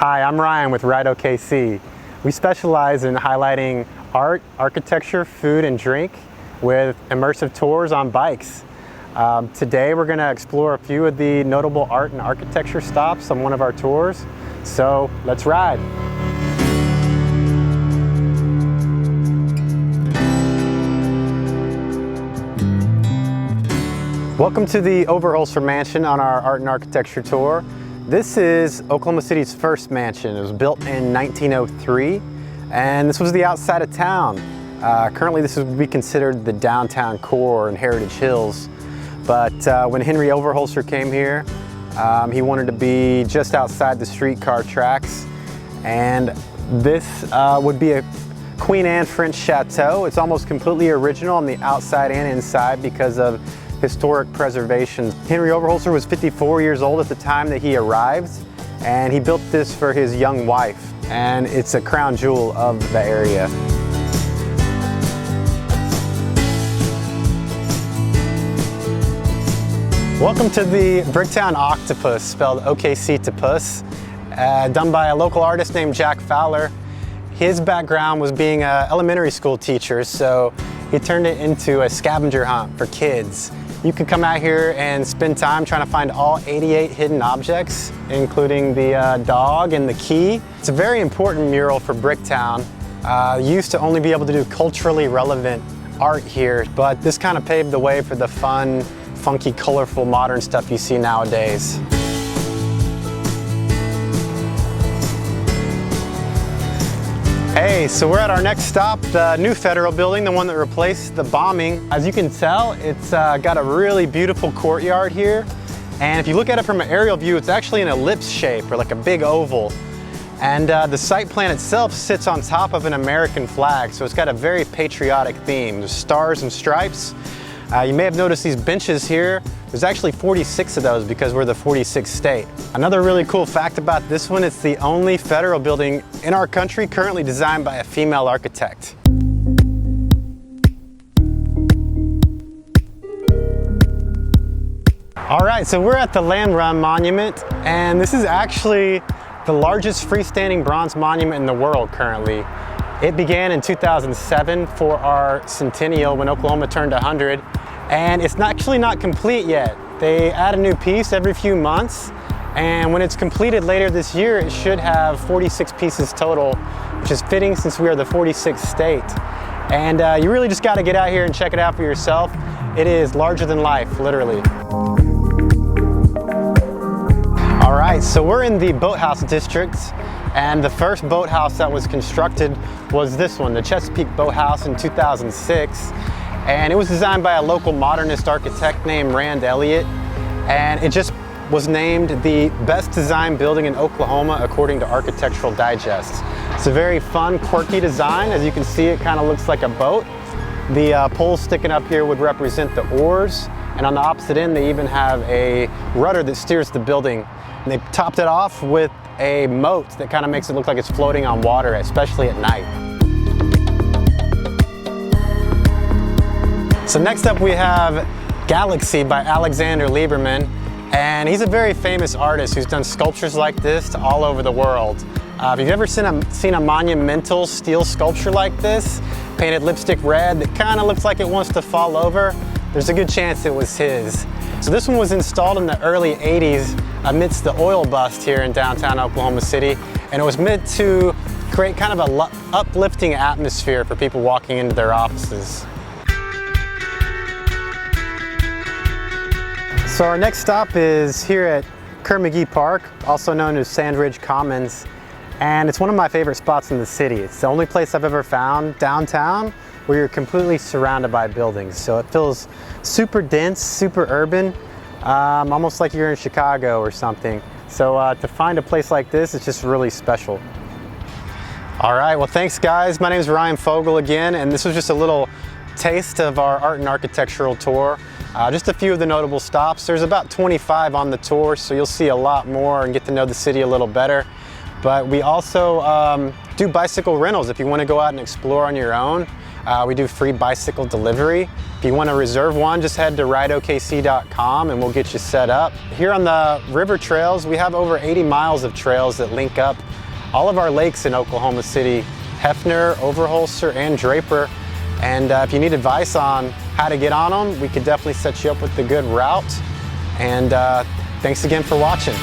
Hi, I'm Ryan with Ride OKC. We specialize in highlighting art, architecture, food, and drink with immersive tours on bikes. Today we're going to explore a few of the notable art and architecture stops on one of our tours. So let's ride. Welcome to the Overholser Mansion on our art and architecture tour. This is Oklahoma City's first mansion. It was built in 1903, and this was the outside of town. Currently this would be considered the downtown core in Heritage Hills, but when Henry Overholser came here, he wanted to be just outside the streetcar tracks, and this would be a Queen Anne French chateau. It's almost completely original on the outside and inside because of historic preservation. Henry Overholser was 54 years old at the time that he arrived, and he built this for his young wife, and it's a crown jewel of the area. Welcome to the Bricktown Octopus, spelled OKC to Puss, done by a local artist named Jack Fowler. His background was being an elementary school teacher, so he turned it into a scavenger hunt for kids. You can come out here and spend time trying to find all 88 hidden objects, including the dog and the key. It's a very important mural for Bricktown. Used to only be able to do culturally relevant art here, but this kind of paved the way for the fun, funky, colorful, modern stuff you see nowadays. Hey, so we're at our next stop, the new federal building, the one that replaced the bombing. As you can tell, it's got a really beautiful courtyard here. And if you look at it from an aerial view, it's actually an ellipse shape, or like a big oval. And the site plan itself sits on top of an American flag, so it's got a very patriotic theme. There's stars and stripes. You may have noticed these benches here. There's actually 46 of those because we're the 46th state. Another really cool fact about this one, it's the only federal building in our country currently designed by a female architect. All right, so we're at the Land Run Monument, and this is actually the largest freestanding bronze monument in the world currently. It began in 2007 for our centennial when Oklahoma turned 100. And it's actually not complete yet. They add a new piece every few months, and when it's completed later this year, it should have 46 pieces total, which is fitting since we are the 46th state. And you really just got to get out here and check it out for yourself. It is larger than life, literally. All right, so we're in the Boathouse district, and the first boathouse that was constructed was this one, the Chesapeake Boathouse in 2006. And it was designed by a local modernist architect named Rand Elliott, and it just was named the best designed building in Oklahoma according to Architectural Digest. It's a very fun, quirky design. As you can see, it kind of looks like a boat. The poles sticking up here would represent the oars, and on the opposite end they even have a rudder that steers the building. And they topped it off with a moat that kind of makes it look like it's floating on water, especially at night. So next up we have Galaxy by Alexander Lieberman, and he's a very famous artist who's done sculptures like this to all over the world. If you've ever seen a monumental steel sculpture like this, painted lipstick red, that kind of looks like it wants to fall over, there's a good chance it was his. So this one was installed in the early 80s amidst the oil bust here in downtown Oklahoma City, and it was meant to create kind of an uplifting atmosphere for people walking into their offices. So our next stop is here at Kerr-McGee Park, also known as Sandridge Commons, and it's one of my favorite spots in the city. It's the only place I've ever found downtown where you're completely surrounded by buildings. So it feels super dense, super urban, almost like you're in Chicago or something. So to find a place like this is just really special. All right, well thanks guys. My name is Ryan Fogel again, and this was just a little taste of our art and architectural tour. Just a few of the notable stops. There's about 25 on the tour, so you'll see a lot more and get to know the city a little better. But we also do bicycle rentals if you want to go out and explore on your own. We do free bicycle delivery. If you want to reserve one, just head to rideokc.com and we'll get you set up. Here on the river trails, we have over 80 miles of trails that link up all of our lakes in Oklahoma City: Hefner, Overholser, and Draper. And if you need advice on how to get on them, we could definitely set you up with the good route. And thanks again for watching.